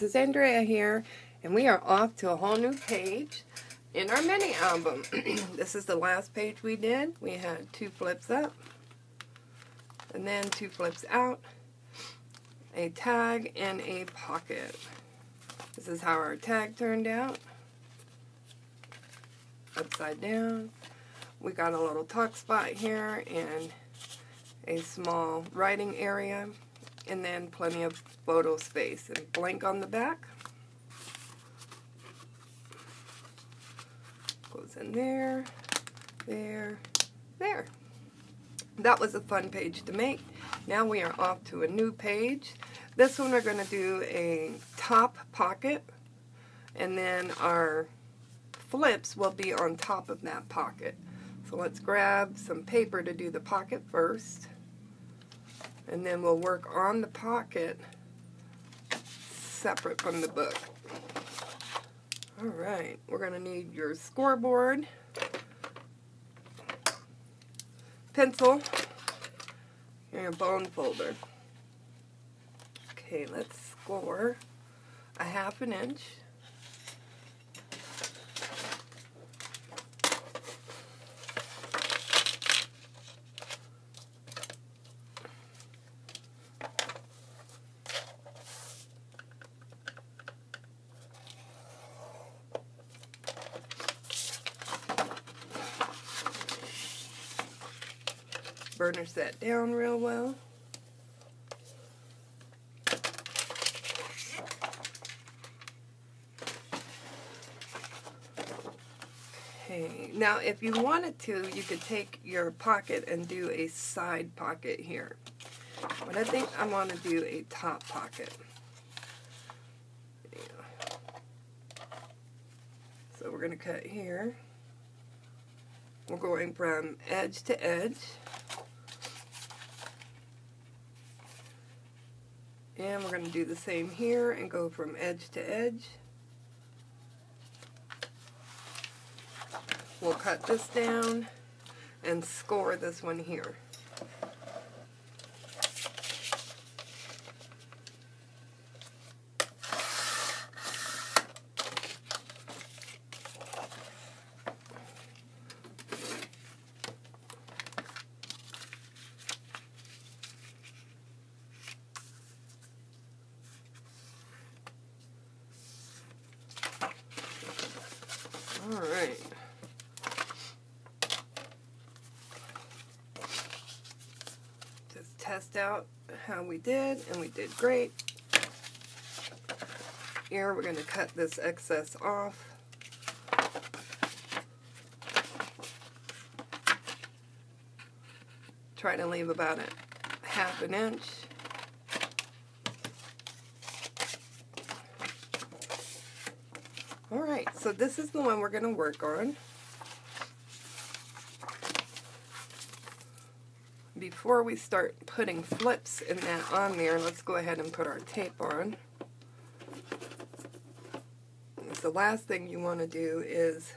this is Andrea here, and we are off to a whole new page in our mini album. This is the last page we did. We had 2 flips up, and then 2 flips out, a tag, and a pocket. This is how our tag turned out. Upside down. We got a little tuck spot here, and a small writing area, and then plenty of photo space, and blank on the back. Goes in there, there, there. That was a fun page to make. Now we are off to a new page. This one we're going to do a top pocket, and then our flips will be on top of that pocket. So let's grab some paper to do the pocket first, and then we'll work on the pocket separate from the book. Alright, we're going to need your scoreboard, pencil, and a bone folder. Okay, let's score a 1/2 inch. Burnish that down real well. Okay, now if you wanted to, you could take your pocket and do a side pocket here. But I think I want to do a top pocket. Yeah. So we're going to cut here. We're going from edge to edge. And we're going to do the same here and go from edge to edge. We'll cut this down and score this one here. Alright. Just test out how we did, and we did great. Here we're going to cut this excess off. Try to leave about a 1/2 inch. Alright, so this is the one we're going to work on. Before we start putting flips in that on there, let's go ahead and put our tape on. The last thing you want to do is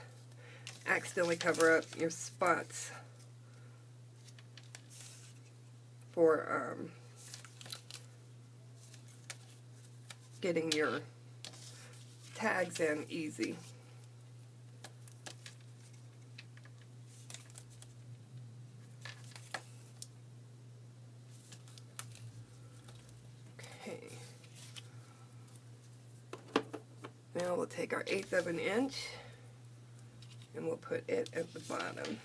accidentally cover up your spots for getting your tags in easy. Okay. Now we'll take our 1/8 of an inch and we'll put it at the bottom.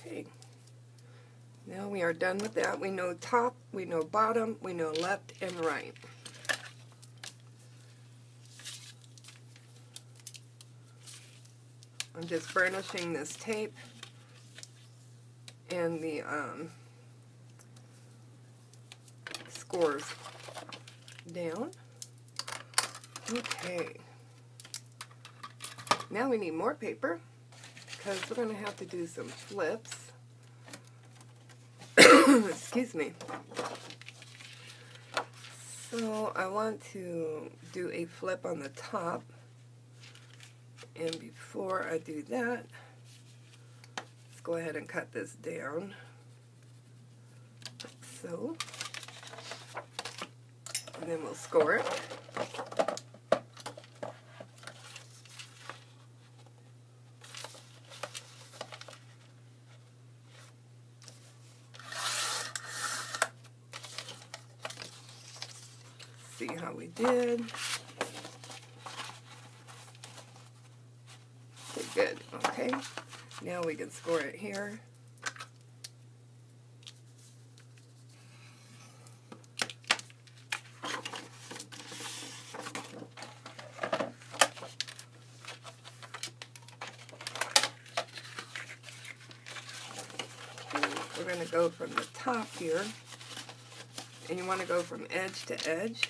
Okay, now we are done with that. We know top, we know bottom, we know left and right. I'm just burnishing this tape and the scores down. Okay, now we need more paper, because we're going to have to do some flips. Excuse me. So I want to do a flip on the top. And before I do that, let's go ahead and cut this down, like so. And then we'll score it. See how we did. Okay, good. Okay, now we can score it here. We're going to go from the top here, and you want to go from edge to edge.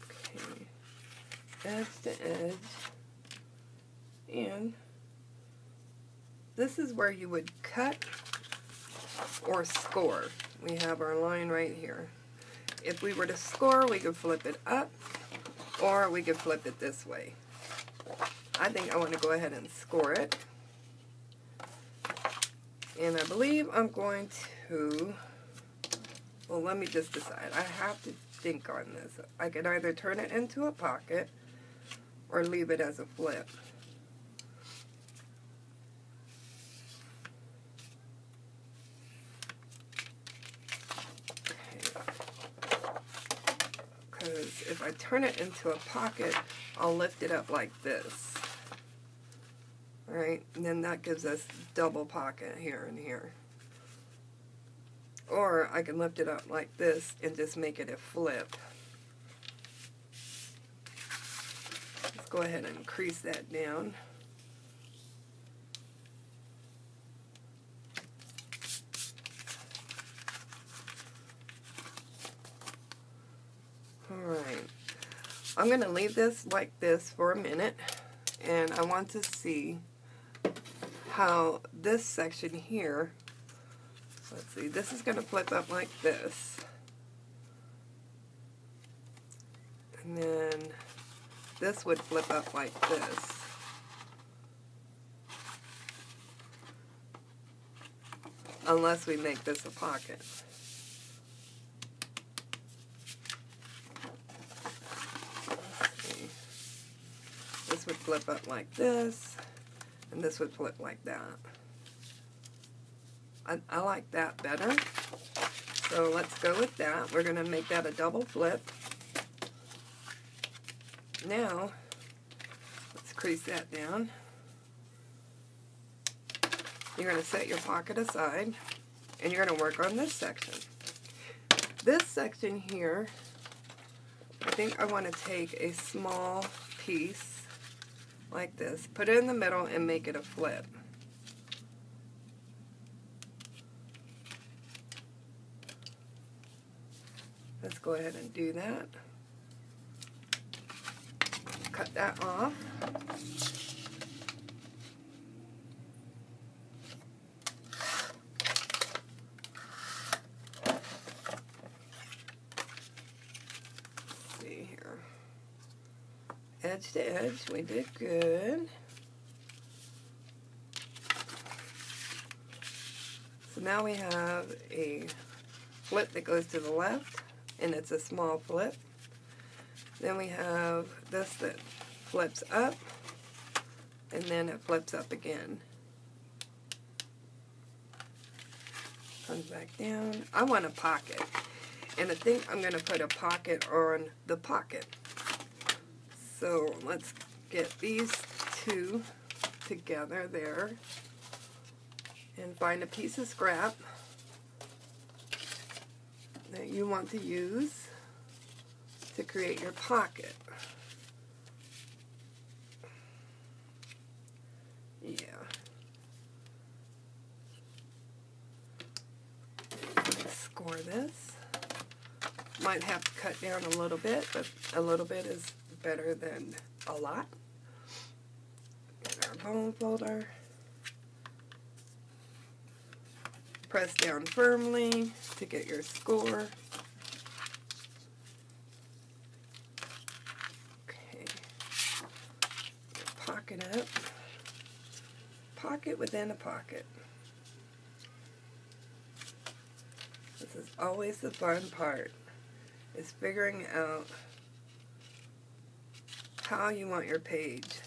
Okay, edge to edge, and this is where you would cut or score. We have our line right here. If we were to score, we could flip it up, or we could flip it this way. I think I want to go ahead and score it. And I believe I'm going to, well, let me just decide. I have to think on this. I could either turn it into a pocket or leave it as a flip. Because if I turn it into a pocket, I'll lift it up like this. Right? And then that gives us double pocket here and here. Or I can lift it up like this and just make it a flip. Let's go ahead and crease that down. Alright, I'm going to leave this like this for a minute, and I want to see how this section here, let's see, this is going to flip up like this, and then this would flip up like this. Unless we make this a pocket. This would flip up like this, and this would flip like that. I like that better, so let's go with that. We're going to make that a double flip. Now, let's crease that down. You're going to set your pocket aside, and you're going to work on this section. This section here, I think I want to take a small piece like this, put it in the middle, and make it a flip. Let's go ahead and do that. Cut that off. Let's see here. Edge to edge, we did good. So now we have a flip that goes to the left, and it's a small flip. Then we have this that flips up, and then it flips up again. Comes back down. I want a pocket, and I think I'm going to put a pocket on the pocket. So let's get these two together there and find a piece of scrap that you want to use to create your pocket. Yeah. Let's score this. Might have to cut down a little bit, but a little bit is better than a lot. Get our bone folder. Press down firmly to get your score. Okay. Pocket up. Pocket within a pocket. This is always the fun part, is figuring out how you want your page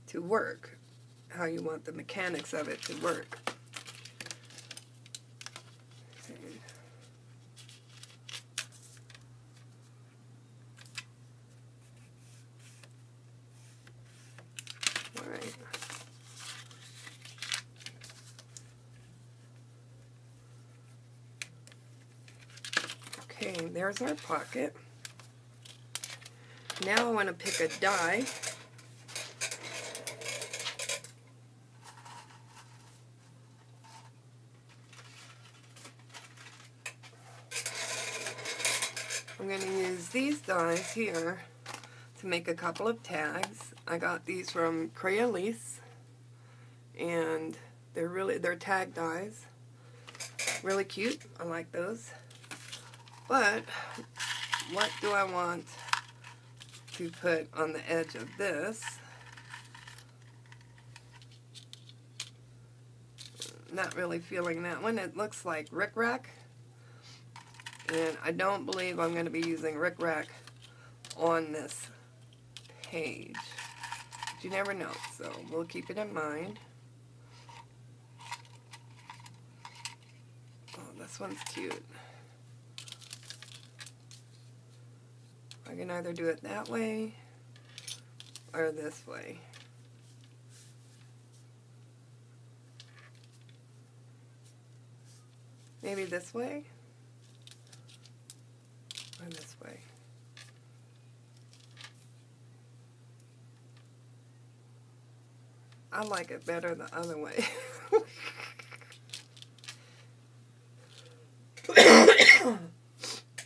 to work, how you want the mechanics of it to work. All right. Okay, there's our pocket. Now I want to pick a die. I'm going to use these dies here to make a couple of tags. I got these from Crayolis, and they're tag dies. Really cute. I like those. But what do I want to put on the edge of this? Not really feeling that one. It looks like rickrack, and I don't believe I'm going to be using rickrack on this page. But you never know, so we'll keep it in mind. Oh, this one's cute. I can either do it that way or this way. Maybe this way or this way. I like it better the other way.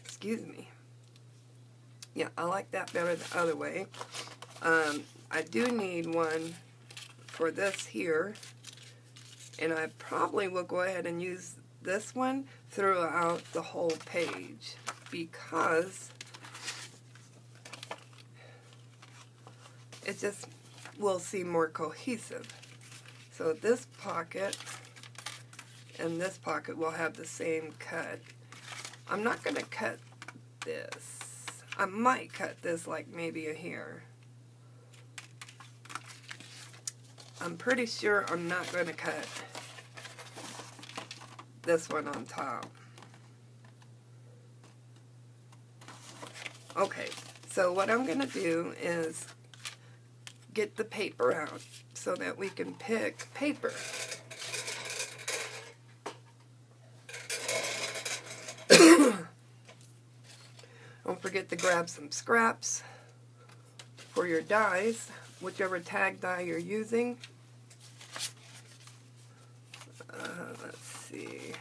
Excuse me. Yeah, I like that better the other way. I do need one for this here, and I probably will go ahead and use this one throughout the whole page because it just will seem more cohesive. So this pocket and this pocket will have the same cut. I'm not going to cut this. I might cut this like maybe a hair. I'm pretty sure I'm not going to cut this one on top. Okay, so what I'm going to do is get the paper out so that we can pick paper. Don't forget to grab some scraps for your dies, whichever tag die you're using. Let's see.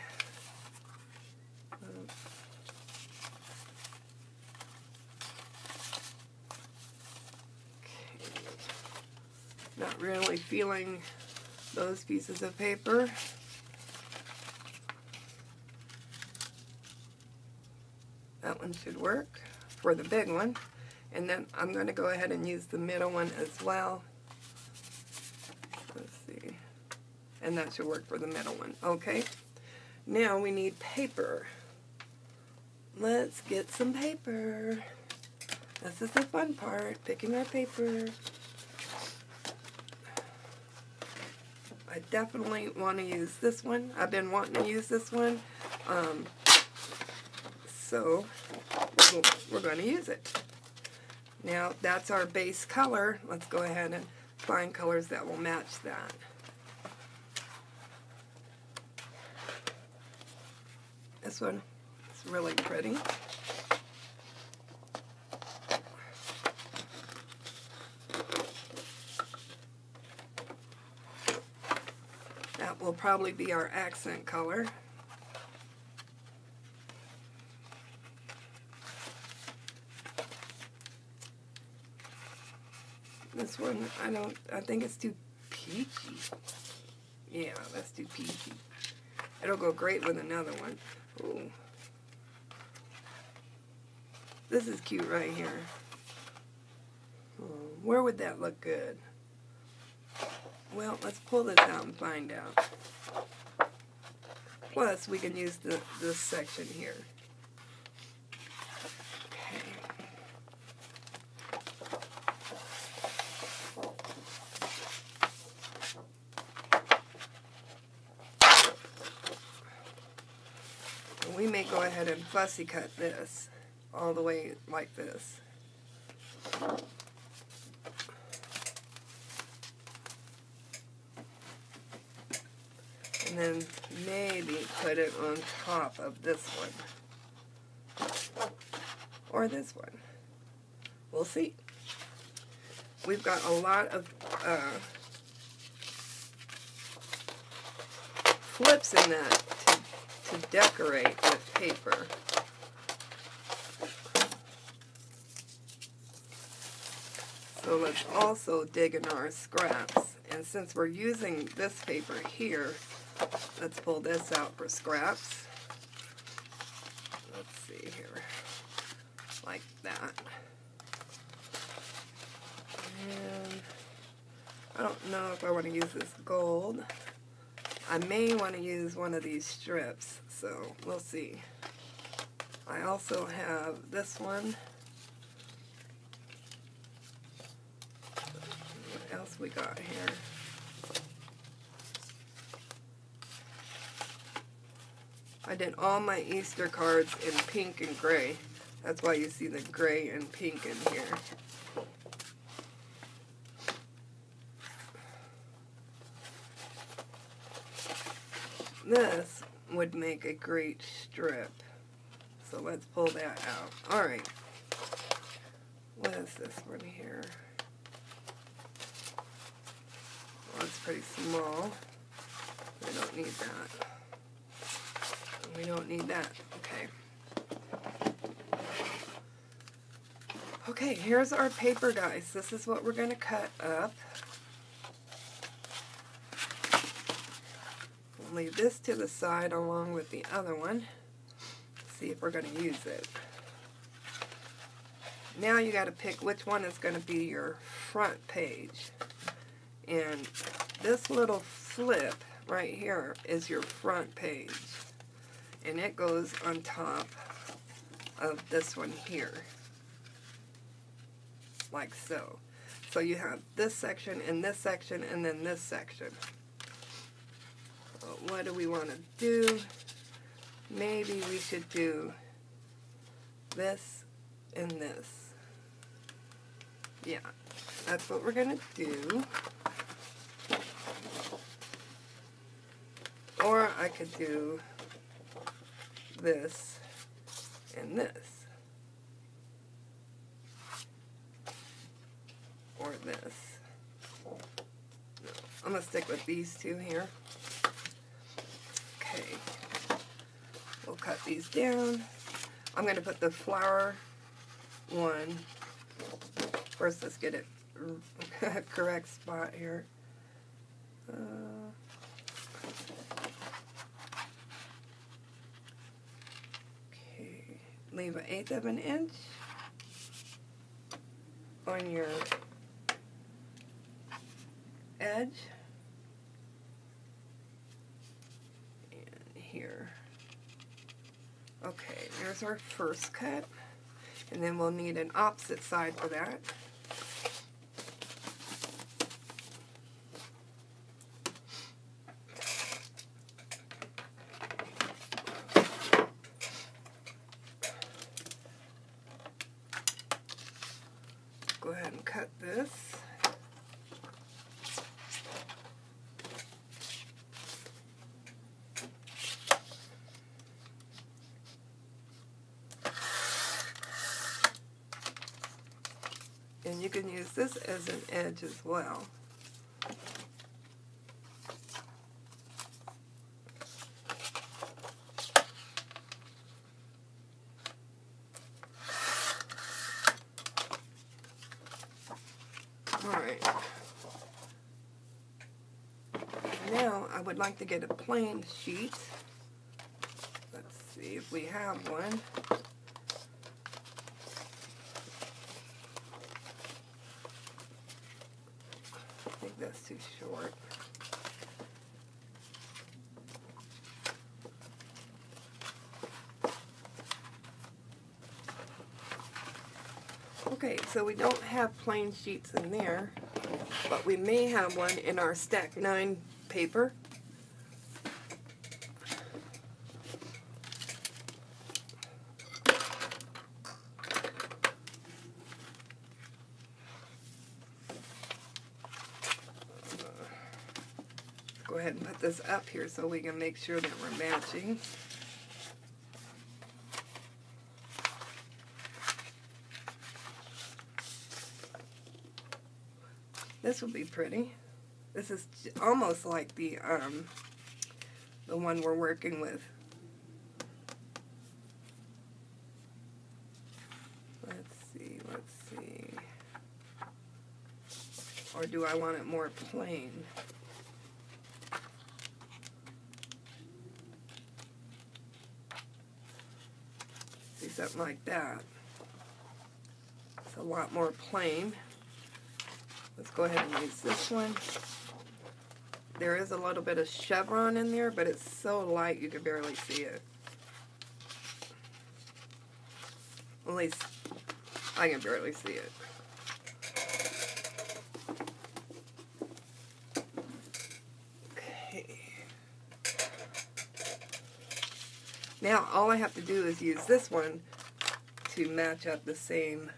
Okay. Not really feeling those pieces of paper. That one should work for the big one. And then I'm going to go ahead and use the middle one as well. Let's see. And that should work for the middle one. Okay. Now we need paper. Let's get some paper. This is the fun part, picking our paper. I definitely want to use this one. I've been wanting to use this one. So we're going to use it. Now that's our base color. Let's go ahead and find colors that will match that. This one is really pretty. That will probably be our accent color. This one, I think it's too peachy. Yeah, that's too peachy. It'll go great with another one. Ooh. This is cute right here. Where would that look good? Well, let's pull this out and find out. Plus, we can use this section here. We may go ahead and fussy cut this all the way like this. And then maybe put it on top of this one. Or this one. We'll see. We've got a lot of flips in that to decorate with paper. So let's also dig in our scraps. And since we're using this paper here, let's pull this out for scraps. Let's see here. Like that. And I don't know if I want to use this gold. I may want to use one of these strips, so we'll see. I also have this one. What else we got here? I did all my Easter cards in pink and gray. That's why you see the gray and pink in here. This would make a great strip. So let's pull that out. Alright. What is this one here? Well, it's pretty small. We don't need that. We don't need that. Okay. Okay, here's our paper, guys. This is what we're going to cut up. We'll leave this to the side along with the other one. See if we're going to use it. Now you got to pick which one is going to be your front page. And this little flip right here is your front page. And it goes on top of this one here. Like so. So you have this section and this section and then this section. What do we want to do? Maybe we should do this and this. Yeah, that's what we're going to do. Or I could do this and this. Or this. No, I'm going to stick with these two here. Okay. We'll cut these down. I'm going to put the flower one. First, let's get it correct spot here. Okay. Leave 1/8 of an inch on your edge. And here. Okay, there's our first cut. And then we'll need an opposite side for that. Go ahead and cut this. And you can use this as an edge as well. Alright. Now I would like to get a plain sheet. see if we have one. I think that's too short. Okay, so we don't have plain sheets in there, but we may have one in our Stack 9 paper. Go ahead and put this up here so we can make sure that we're matching. This will be pretty. This is almost like the one we're working with. Let's see. Or do I want it more plain? See, something like that. It's a lot more plain. Let's go ahead and use this one. There is a little bit of chevron in there, but it's so light you can barely see it. At least I can barely see it. Okay. Now all I have to do is use this one to match up the same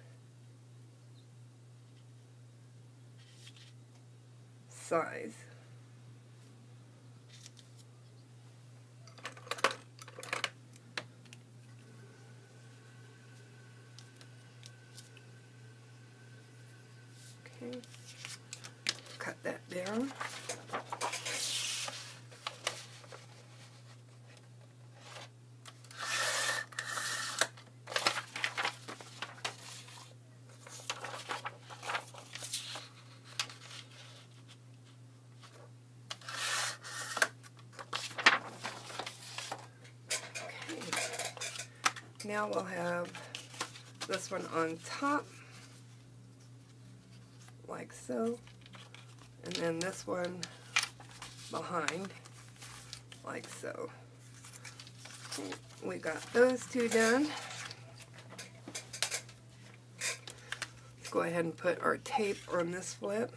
size. Okay, cut that down. Now we'll have this one on top, like so, and then this one behind, like so. We got those two done. Let's go ahead and put our tape on this flip.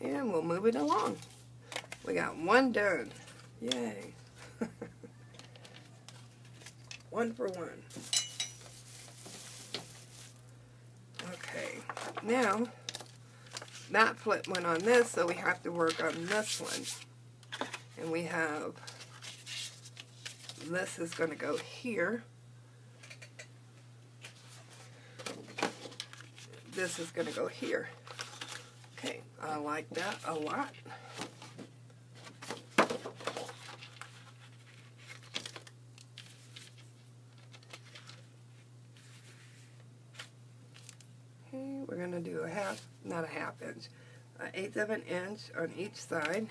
And we'll move it along. We got one done. Yay. One for one. Okay, now that flip went on this, so we have to work on this one. And we have, this is going to go here. This is going to go here. Okay, I like that a lot. Okay, we're going to do a half, not a half inch, an eighth of an inch on each side.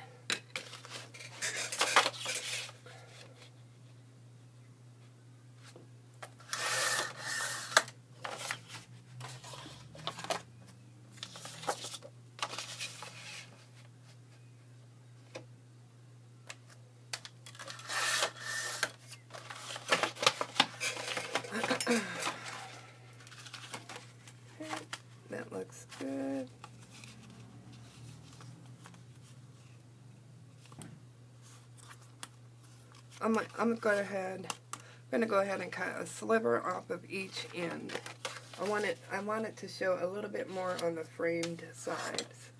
That looks good. I'm gonna go ahead and cut a sliver off of each end. I want it to show a little bit more on the framed sides.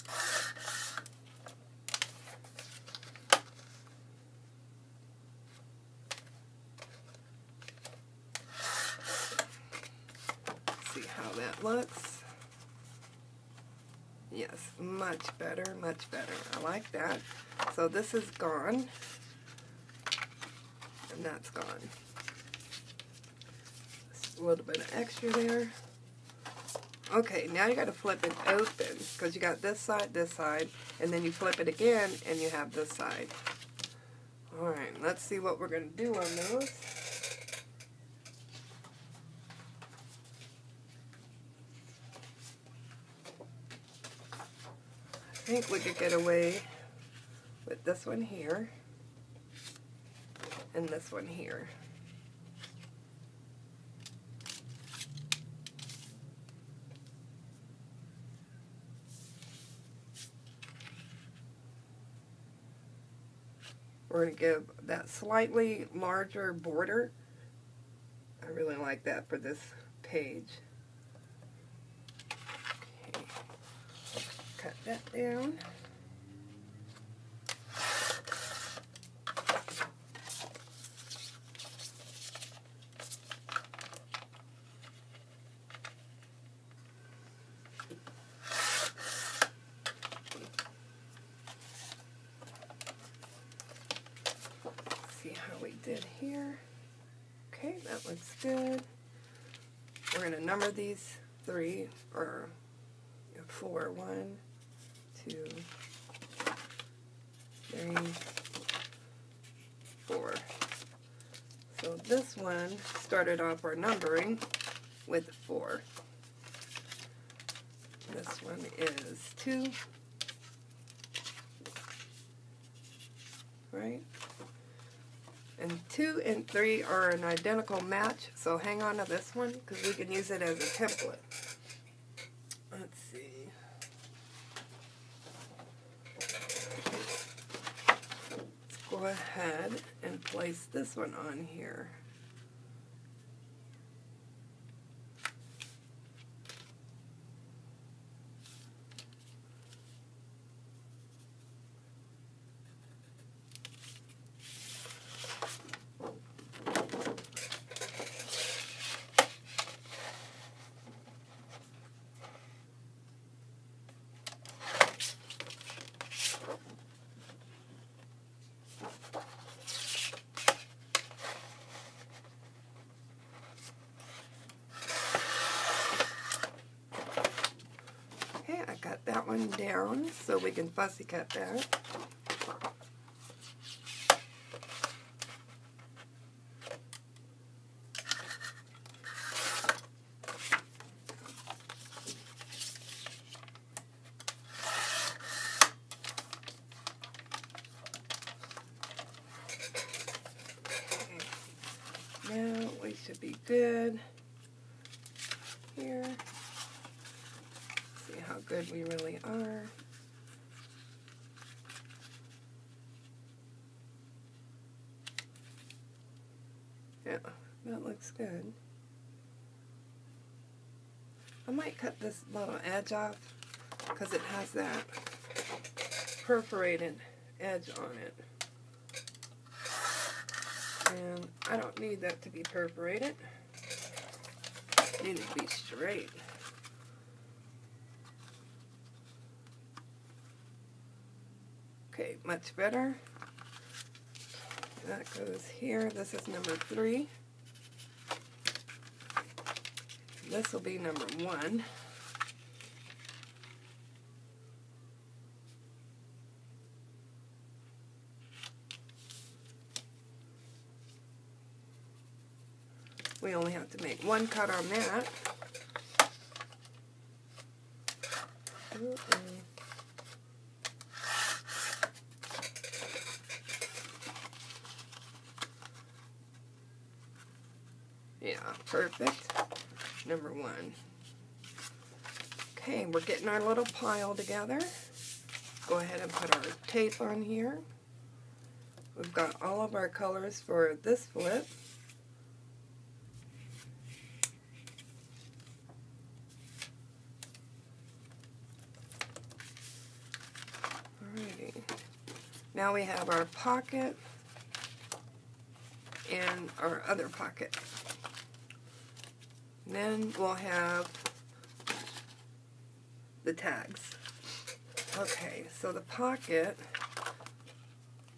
See how that looks. Yes, much better, much better. I like that. So this is gone. And that's gone. Just a little bit of extra there. Okay, now you got to flip it open because you got this side, and then you flip it again and you have this side. Alright, let's see what we're going to do on those. I think we could get away with this one here and this one here. We're going to give that slightly larger border. I really like that for this page. Okay. Cut that down. See how we did here. Okay, that looks good. We're going to number these 3 or 4. 1, 2, 3, 4. So this one started off our numbering with 4. This one is 2. Right? And 2 and 3 are an identical match, so hang on to this one because we can use it as a template. Let's see. Let's go ahead and place this one on here. Got that one down so we can fussy cut that. Okay. Now we should be good here. How good we really are. Yeah, that looks good. I might cut this little edge off because it has that perforated edge on it. And I don't need that to be perforated. I need it to be straight. Okay, much better. That goes here. This is number 3. This will be number 1. We only have to make 1 cut on that. Yeah, perfect. Number 1. Okay, we're getting our little pile together. Go ahead and put our tape on here. We've got all of our colors for this flip. Alrighty. Now we have our pocket and our other pocket. Then we'll have the tags. Okay, so the pocket,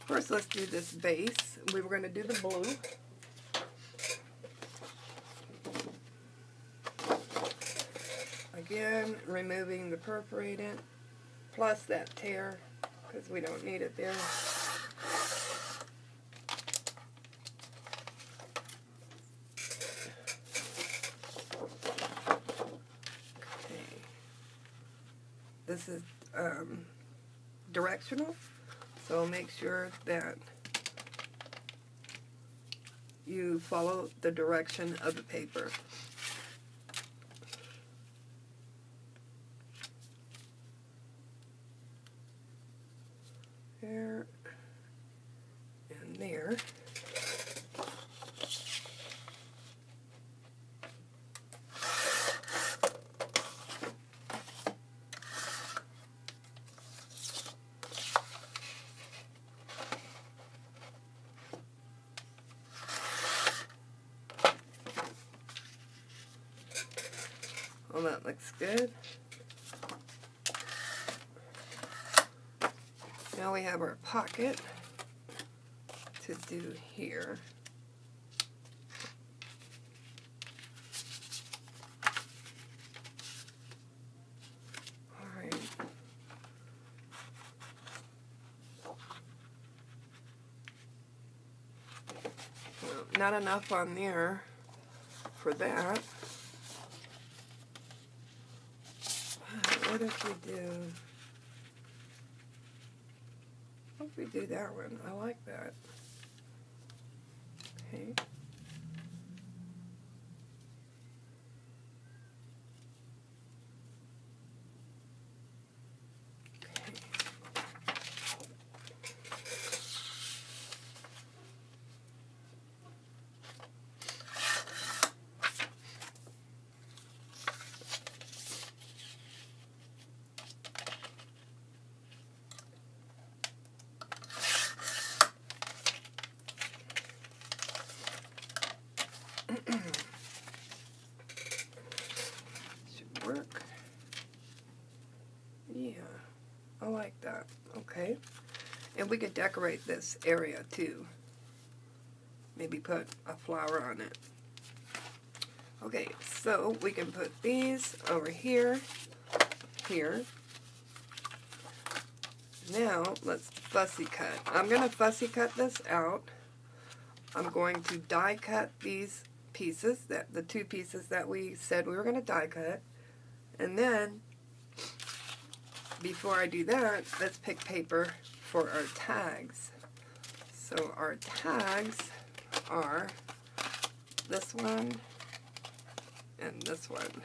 first let's do this base. We were going to do the blue. again, removing the perforated plus that tear because we don't need it there. Okay. This is directional, so make sure that you follow the direction of the paper. There and there. Well, that looks good. Now we have our pocket to do here. All right. Well, not enough on there for that. What if we do? What if we do that one? I like that. Okay. Should work. Yeah, I like that. Okay. And we could decorate this area too. Maybe put a flower on it. Okay, so we can put these over here, here. Now, let's fussy cut. I'm going to fussy cut this out. I'm going to die cut these pieces, the two pieces that we said we were going to die cut. And then, before I do that, let's pick paper for our tags. So our tags are this one and this one.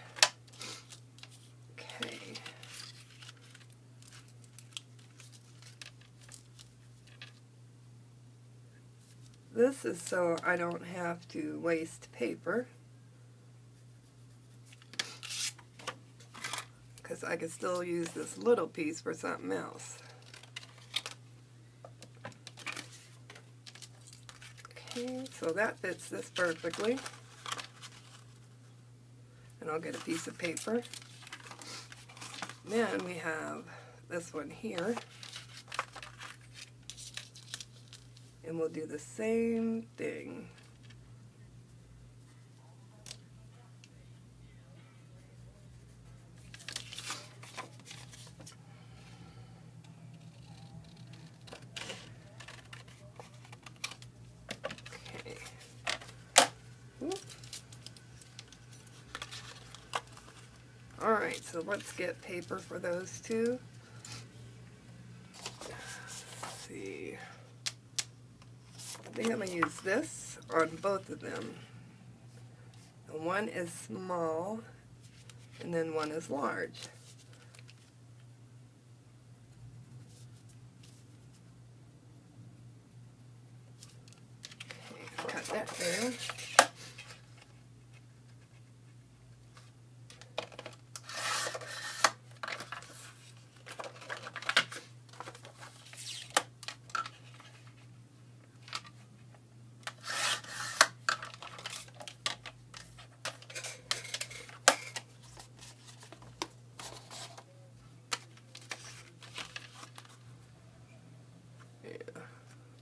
Okay. This is so I don't have to waste paper, because I could still use this little piece for something else. Okay, so that fits this perfectly. And I'll get a piece of paper. Then we have this one here. And we'll do the same thing. Okay. All right, so let's get paper for those two. Let's see. I think I'm going to use this on both of them. And one is small, and then one is large. Okay, cut that down.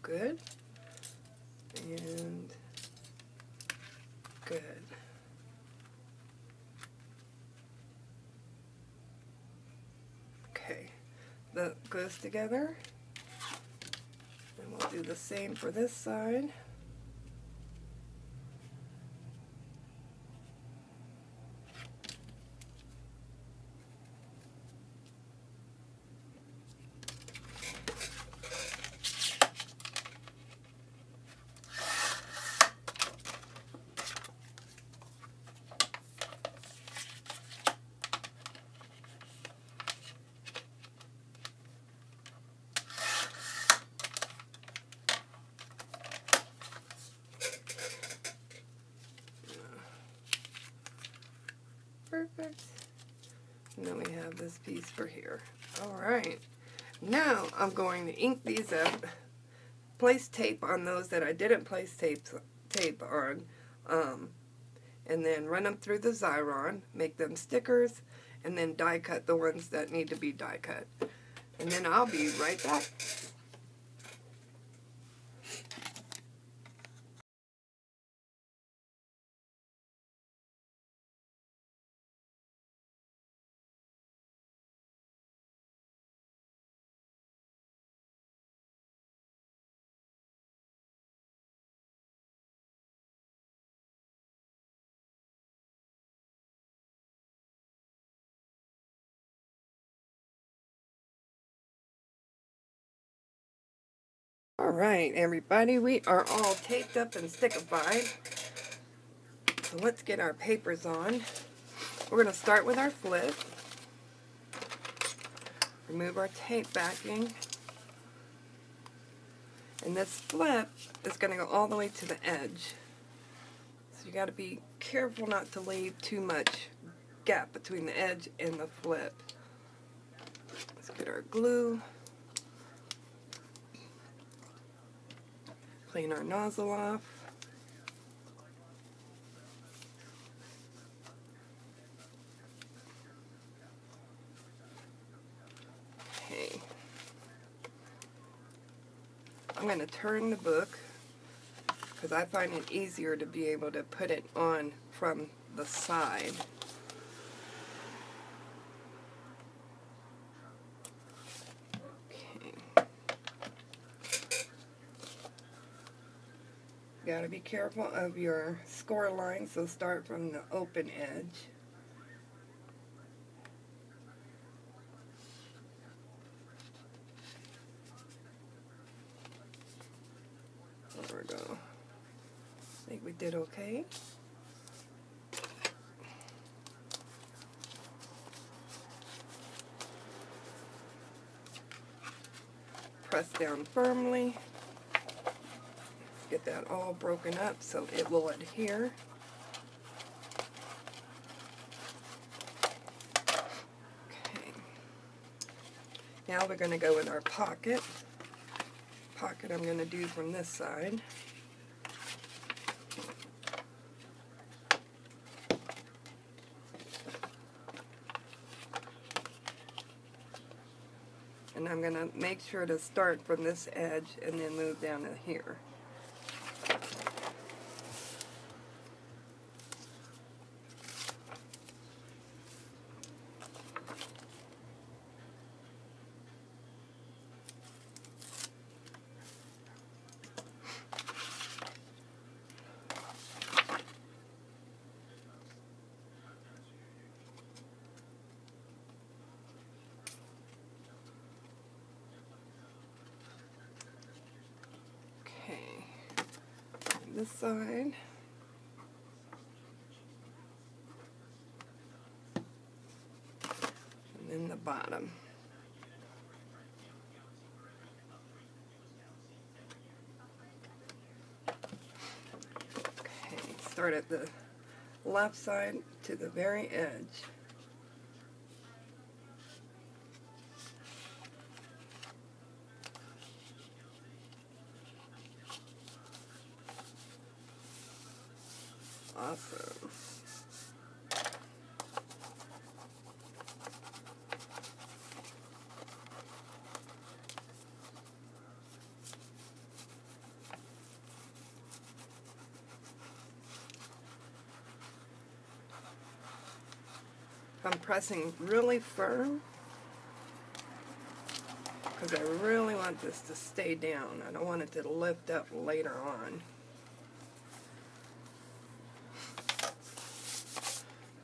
Good, and good. that goes together. And we'll do the same for this side. Perfect. And then we have this piece for here. Alright. Now I'm going to ink these up. Place tape on those that I didn't place tape on. And then run them through the Xyron. Make them stickers. And then die cut the ones that need to be die cut. And then I'll be right back. Alright, everybody, we are all taped up and stickified. So let's get our papers on. We're going to start with our flip. Remove our tape backing. And this flip is going to go all the way to the edge. So you got to be careful not to leave too much gap between the edge and the flip. Let's get our glue. Clean our nozzle off. Okay. I'm going to turn the book because I find it easier to be able to put it on from the side. You got to be careful of your score line, so start from the open edge. There we go. I think we did okay. Press down firmly. Get that all broken up so it will adhere. Okay. Now we're going to go in our pocket. Pocket I'm going to do from this side. And I'm going to make sure to start from this edge and then move down to here. This side. And then the bottom. Okay, start at the left side to the very edge. Awesome. I'm pressing really firm. because I really want this to stay down. I don't want it to lift up later on.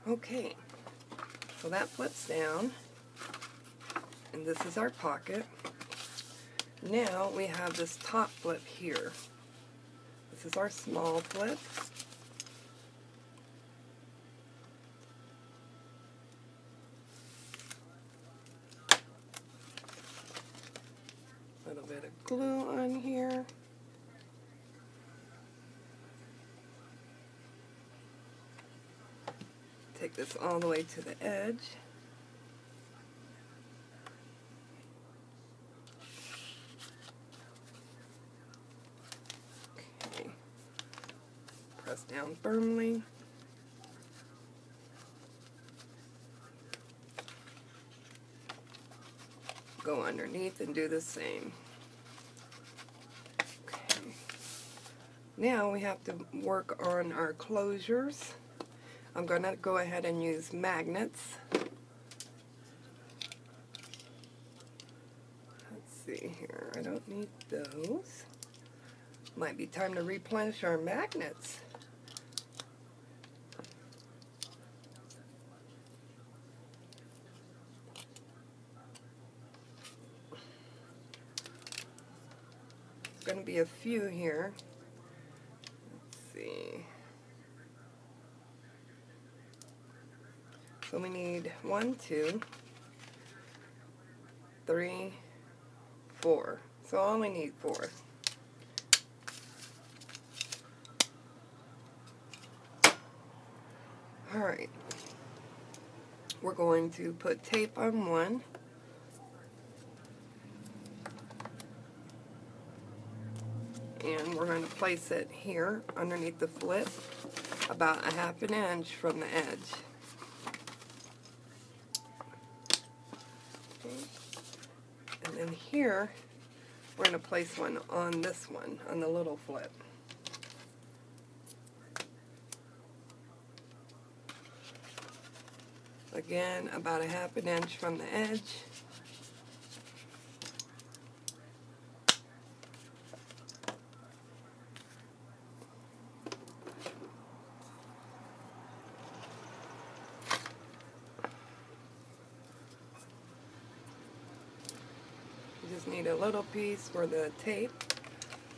Okay, so that flips down, and this is our pocket. Now we have this top flip here. This is our small flip. A little bit of glue on here. Take this all the way to the edge. Okay. Press down firmly. Go underneath and do the same. Okay. Now we have to work on our closures. I'm going to go ahead and use magnets. Let's see here. I don't need those. Might be time to replenish our magnets. There's going to be a few here. Let's see. So we need 1, 2, 3, 4. So I only need 4. Alright. We're going to put tape on one. And we're going to place it here underneath the flip, about 1/2 inch from the edge. And then here, we're going to place one on this one, on the little flip. Again, about 1/2 inch from the edge. You just need a little piece for the tape,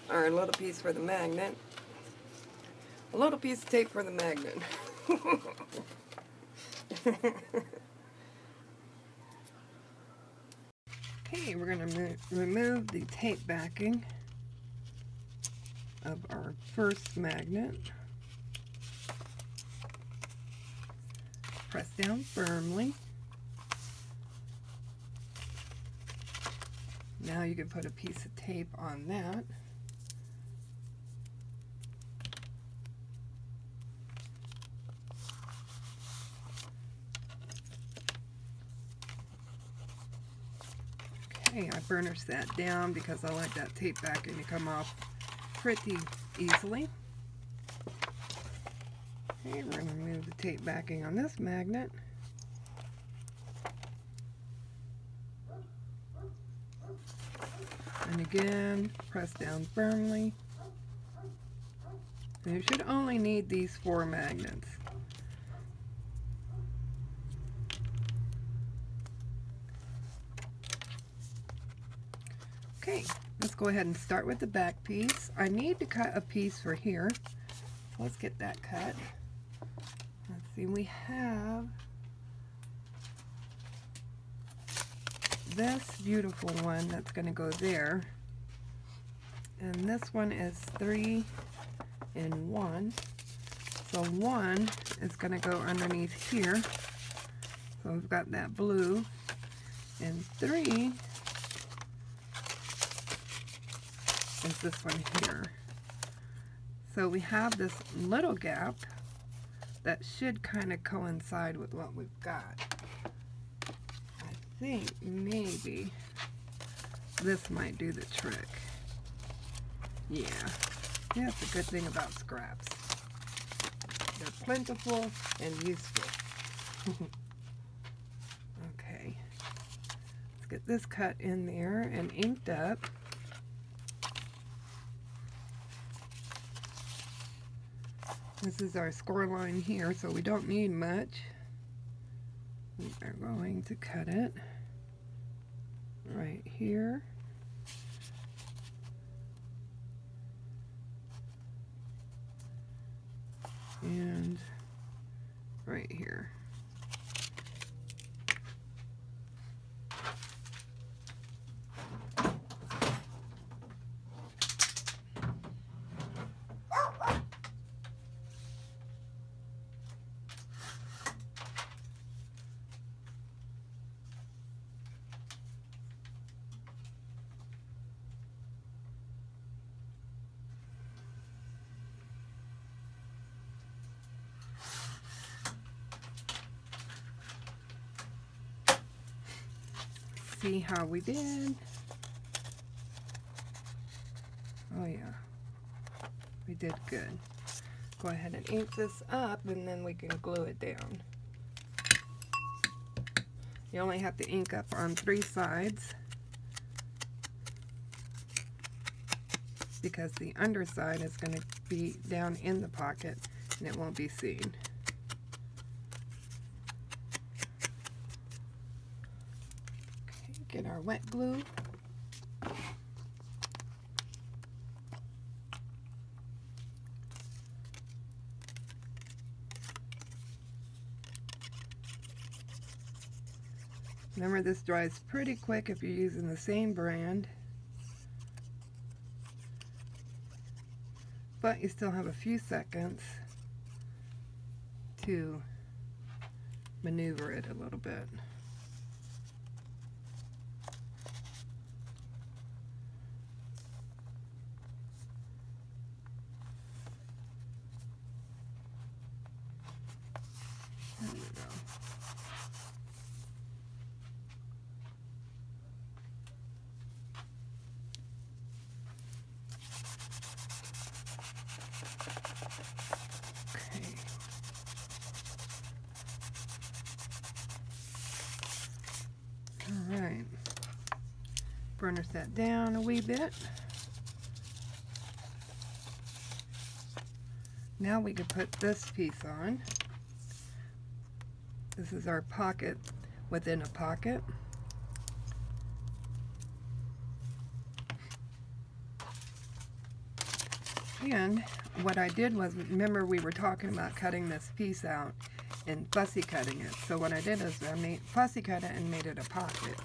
or a little piece for the magnet. A little piece of tape for the magnet. Okay, we're going to remove the tape backing of our first magnet. Press down firmly. Now you can put a piece of tape on that. Okay, I burnished that down because I like that tape backing to come off pretty easily. Okay, we're going to remove the tape backing on this magnet. And again, press down firmly. And you should only need these 4 magnets. Okay, let's go ahead and start with the back piece. I need to cut a piece for here. So let's get that cut. Let's see, we have this beautiful one that's going to go there. And this one is 3 in 1. So 1 is going to go underneath here. So we've got that blue. And 3 is this one here. So we have this little gap that should kind of coincide with what we've got. I think maybe this might do the trick. Yeah, that's a good thing about scraps. They're plentiful and useful. Okay, let's get this cut in there and inked up. This is our score line here, so we don't need much. We are going to cut it right here. And right here. See how we did. Oh yeah, we did good. Go ahead and ink this up and then we can glue it down. You only have to ink up on 3 sides because the underside is going to be down in the pocket and it won't be seen. Get our wet glue. Remember, this dries pretty quick if you're using the same brand, but you still have a few seconds to maneuver it a little bit. There we go. Okay. All right. Burnish that down a wee bit. Now we can put this piece on. This is our pocket within a pocket. And what I did was, remember we were talking about cutting this piece out and fussy cutting it. So what I did is I fussy cut it and made it a pocket.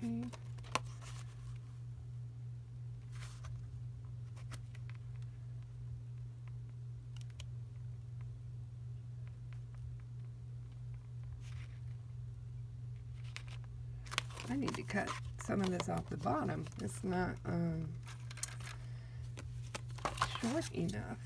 Okay. I need to cut some of this off the bottom. It's not short enough.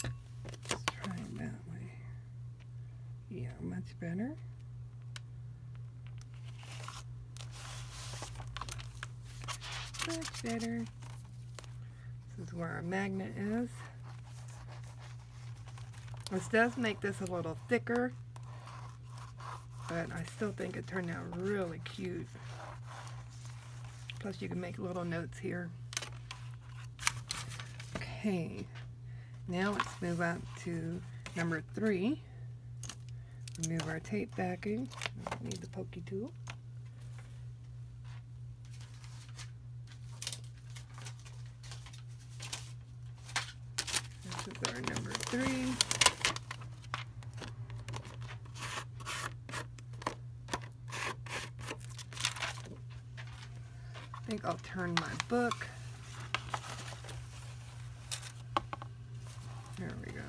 Let's try it that way. Yeah, much better. Much better. This is where our magnet is. This does make this a little thicker, but I still think it turned out really cute. Plus you can make little notes here. Okay, now let's move up to number 3. Remove our tape backing. Need the pokey tool. This is our number 3. I think I'll turn my book. There we go.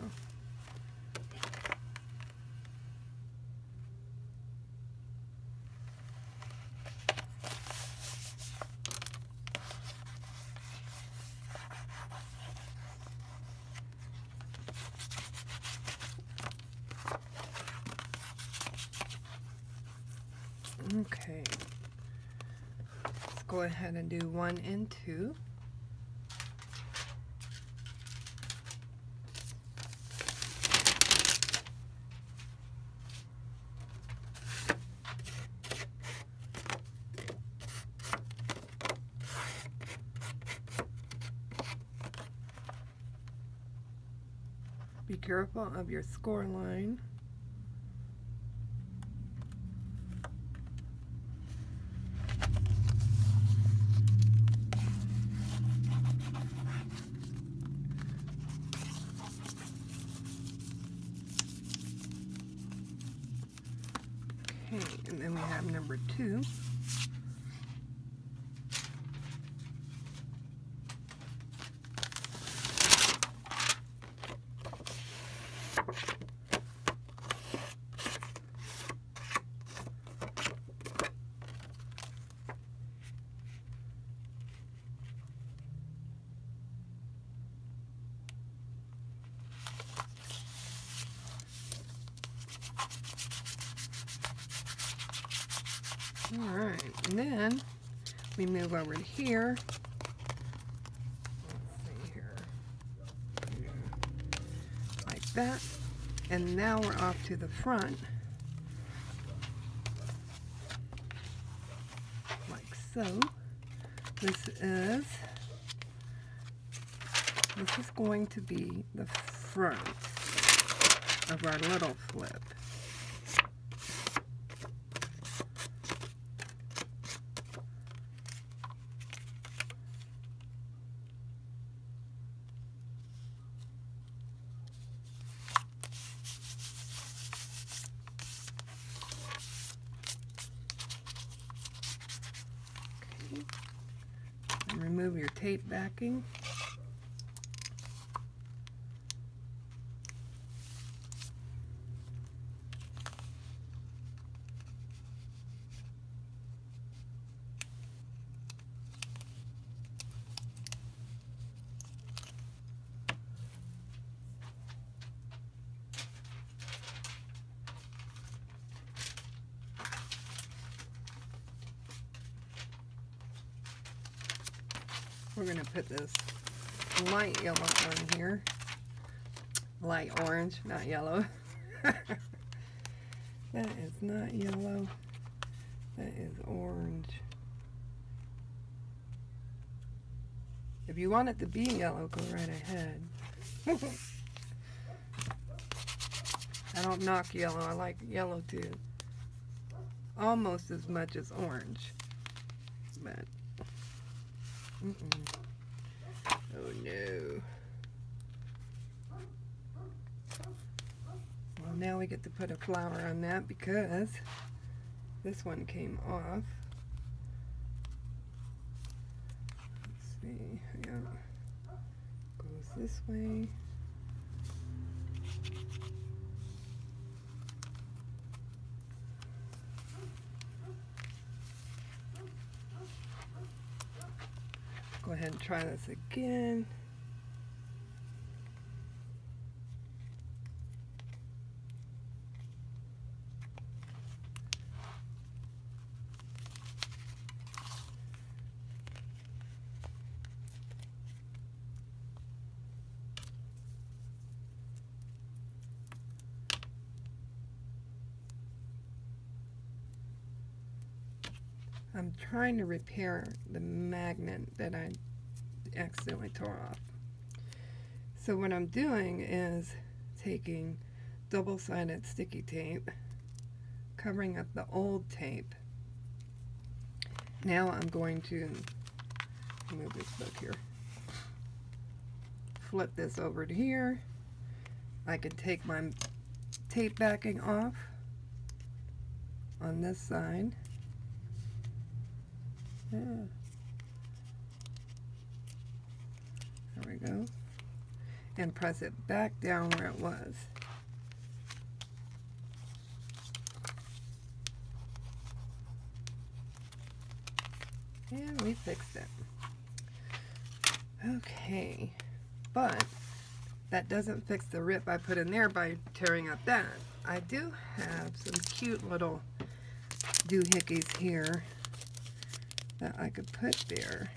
Okay, let's go ahead and do 1 and 2. Be careful of your score line. Okay, and then we have number 2. Alright, and then we move over to here. Let's see here. Like that. And now we're off to the front. Like so. This is going to be the front of our little flip. And remove your tape backing. We're going to put this light yellow on here. Light orange, not yellow. That is not yellow. That is orange. If you want it to be yellow, go right ahead. I don't knock yellow. I like yellow too. Almost as much as orange. But oh no. Well, now we get to put a flower on that because this one came off. Let's see. Yeah. Goes this way. Go ahead and try this again. I'm trying to repair the magnet that I accidentally tore off. So what I'm doing is taking double-sided sticky tape, covering up the old tape. Now I'm going to move this book here. Flip this over to here. I could take my tape backing off on this side. Yeah. There we go. And press it back down where it was. And we fixed it. Okay. But that doesn't fix the rip I put in there by tearing up that. I do have some cute little doohickeys here that I could put there.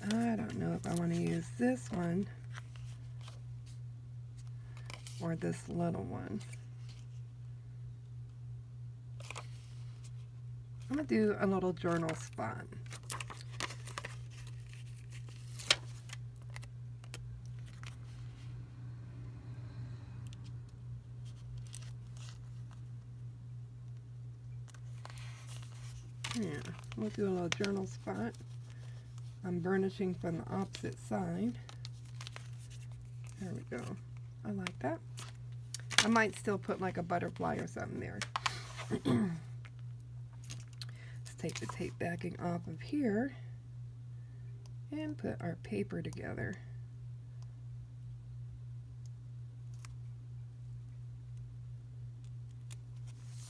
I don't know if I want to use this one or this little one. I'm going to do a little journal spot. Yeah, we'll do a little journal spot. I'm burnishing from the opposite side. There we go. I like that. I might still put like a butterfly or something there. Let's take the tape backing off of here and put our paper together.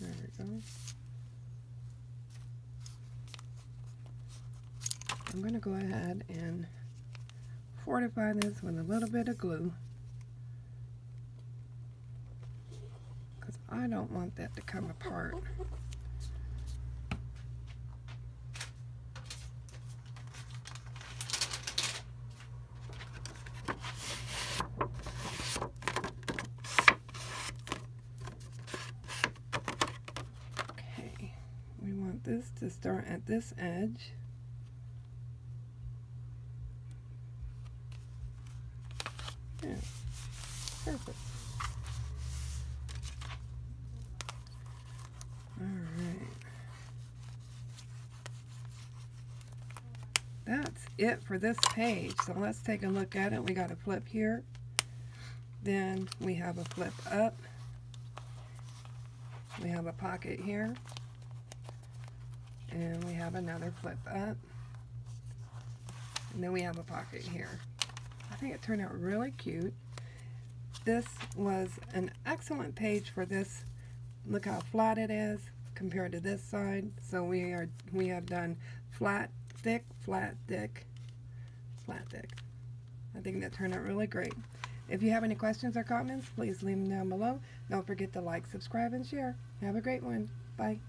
There we go. I'm going to go ahead and fortify this with a little bit of glue, because I don't want that to come apart. Okay, we want this to start at this edge. Yeah, perfect. Alright. That's it for this page. So let's take a look at it. We got a flip here. Then we have a flip up. We have a pocket here. And we have another flip up. And then we have a pocket here. I think it turned out really cute. This was an excellent page for this. Look how flat it is compared to this side. So we have done flat, thick, flat, thick, flat, thick. I think that turned out really great. If you have any questions or comments, please leave them down below. Don't forget to like, subscribe, and share. Have a great one. Bye.